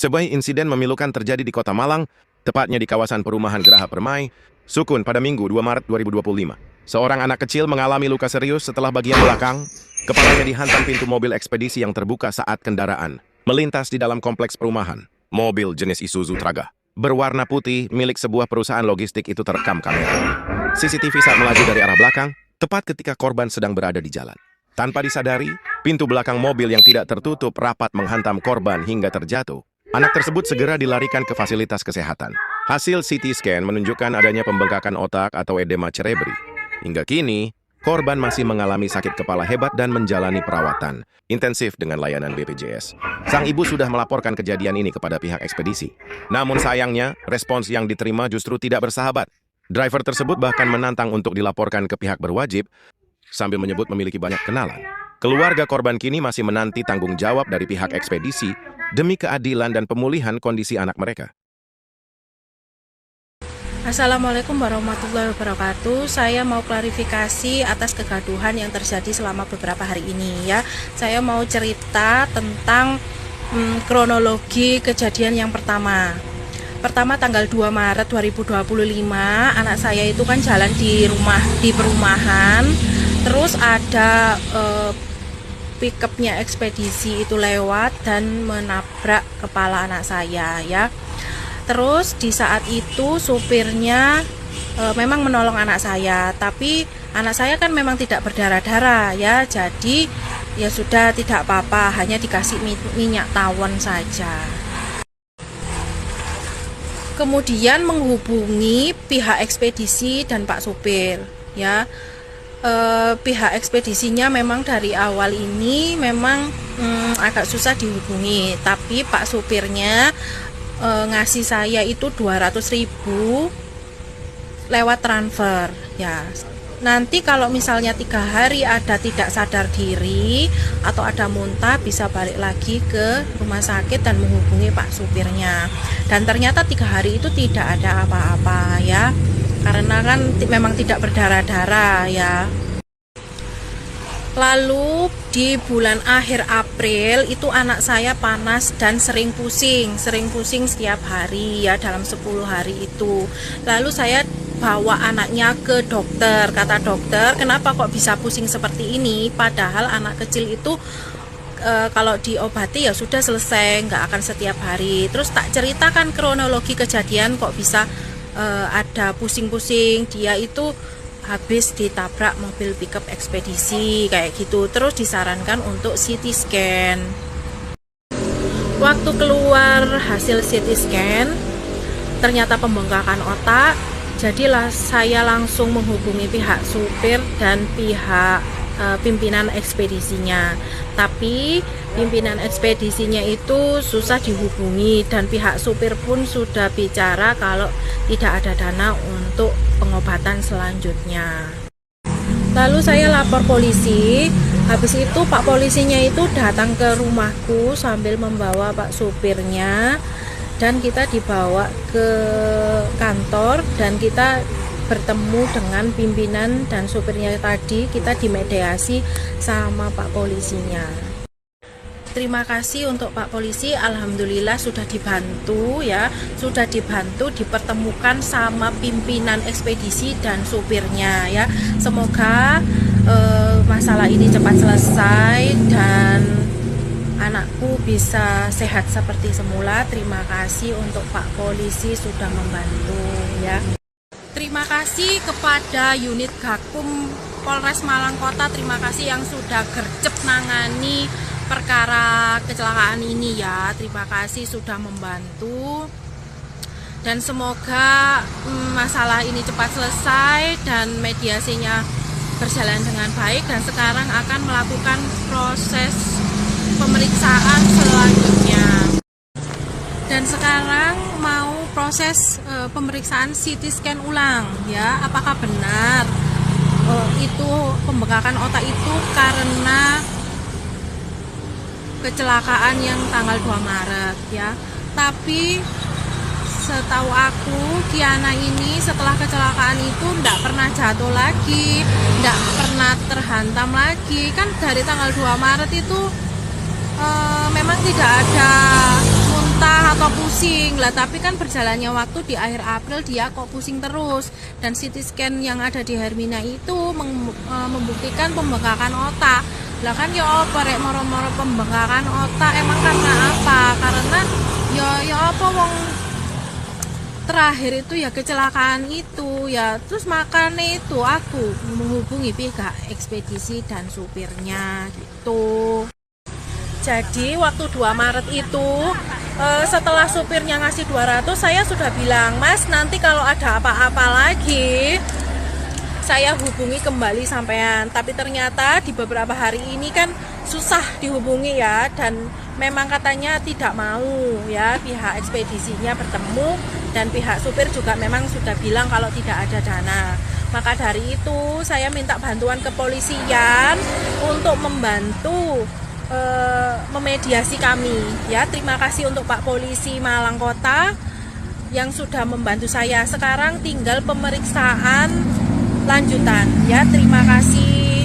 Sebuah insiden memilukan terjadi di Kota Malang, tepatnya di kawasan perumahan Geraha Permai, Sukun pada Minggu 2 Maret 2025. Seorang anak kecil mengalami luka serius setelah bagian belakang, kepalanya dihantam pintu mobil ekspedisi yang terbuka saat kendaraan melintas di dalam kompleks perumahan. Mobil jenis Isuzu Traga berwarna putih milik sebuah perusahaan logistik itu terekam kamera CCTV saat melaju dari arah belakang, tepat ketika korban sedang berada di jalan. Tanpa disadari, pintu belakang mobil yang tidak tertutup rapat menghantam korban hingga terjatuh. Anak tersebut segera dilarikan ke fasilitas kesehatan. Hasil CT scan menunjukkan adanya pembengkakan otak atau edema cerebri. Hingga kini, korban masih mengalami sakit kepala hebat dan menjalani perawatan intensif dengan layanan BPJS. Sang ibu sudah melaporkan kejadian ini kepada pihak ekspedisi. Namun sayangnya, respons yang diterima justru tidak bersahabat. Driver tersebut bahkan menantang untuk dilaporkan ke pihak berwajib, sambil menyebut memiliki banyak kenalan. Keluarga korban kini masih menanti tanggung jawab dari pihak ekspedisi demi keadilan dan pemulihan kondisi anak mereka. Assalamualaikum warahmatullahi wabarakatuh. Saya mau klarifikasi atas kegaduhan yang terjadi selama beberapa hari ini ya. Saya mau cerita tentang kronologi kejadian yang pertama. Pertama tanggal 2 Maret 2025, anak saya itu kan jalan di perumahan. Terus ada pickupnya ekspedisi itu lewat dan menabrak kepala anak saya ya. Terus di saat itu supirnya memang menolong anak saya, tapi anak saya kan memang tidak berdarah-darah ya, jadi ya sudah tidak apa-apa, hanya dikasih minyak tawon saja. Kemudian menghubungi pihak ekspedisi dan Pak supir ya. Pihak ekspedisinya memang dari awal ini memang agak susah dihubungi, tapi Pak supirnya ngasih saya itu 200.000 lewat transfer ya. Nanti kalau misalnya 3 hari ada tidak sadar diri atau ada muntah, bisa balik lagi ke rumah sakit dan menghubungi Pak supirnya. Dan ternyata 3 hari itu tidak ada apa-apa ya, karena kan memang tidak berdarah-darah ya. Lalu di bulan akhir April itu anak saya panas dan sering pusing setiap hari ya, dalam 10 hari itu. Lalu saya bawa anaknya ke dokter. Kata dokter, kenapa kok bisa pusing seperti ini, padahal anak kecil itu kalau diobati ya sudah selesai, nggak akan setiap hari. Terus tak ceritakan kronologi kejadian kok bisa ada pusing-pusing. Dia itu habis ditabrak mobil pickup ekspedisi kayak gitu. Terus disarankan untuk CT scan. Waktu keluar hasil CT scan ternyata pembengkakan otak. Jadilah saya langsung menghubungi pihak supir dan pihak pimpinan ekspedisinya. Tapi pimpinan ekspedisinya itu susah dihubungi dan pihak supir pun sudah bicara kalau tidak ada dana untuk pengobatan selanjutnya. Lalu saya lapor polisi. Habis itu Pak polisinya itu datang ke rumahku sambil membawa Pak supirnya, dan kita dibawa ke kantor dan kita bertemu dengan pimpinan dan supirnya tadi. Kita dimediasi sama Pak polisinya. Terima kasih untuk Pak polisi, alhamdulillah sudah dibantu ya, sudah dibantu dipertemukan sama pimpinan ekspedisi dan supirnya ya. Semoga masalah ini cepat selesai dan anakku bisa sehat seperti semula. Terima kasih untuk Pak polisi sudah membantu ya. Terima kasih kepada unit Gakum Polres Malang Kota. Terima kasih yang sudah gercep nangani perkara kecelakaan ini ya. Terima kasih sudah membantu. Dan semoga masalah ini cepat selesai dan mediasinya berjalan dengan baik, dan sekarang akan melakukan proses pemeriksaan selanjutnya. Dan sekarang mau proses pemeriksaan CT scan ulang ya, apakah benar itu pembengkakan otak itu karena kecelakaan yang tanggal 2 Maret ya. Tapi setahu aku Kiana ini setelah kecelakaan itu tidak pernah jatuh lagi, tidak pernah terhantam lagi. Kan dari tanggal 2 Maret itu memang tidak ada muntah pusing lah, tapi kan berjalannya waktu di akhir April dia kok pusing terus, dan CT scan yang ada di Hermina itu membuktikan pembengkakan otak lah. Kan ya apa rek moro-moro pembengkakan otak emang karena apa? Karena ya apa wong terakhir itu ya kecelakaan itu ya, terus makanya itu aku menghubungi pihak ekspedisi dan supirnya gitu. Jadi waktu 2 Maret itu setelah supirnya ngasih 200, saya sudah bilang, Mas nanti kalau ada apa-apa lagi saya hubungi kembali sampean. Tapi ternyata di beberapa hari ini kan susah dihubungi ya, dan memang katanya tidak mau ya pihak ekspedisinya bertemu, dan pihak supir juga memang sudah bilang kalau tidak ada dana. Maka dari itu saya minta bantuan kepolisian untuk membantu memediasi kami ya. Terima kasih untuk Pak Polisi Malang Kota yang sudah membantu saya. Sekarang tinggal pemeriksaan lanjutan ya. Terima kasih.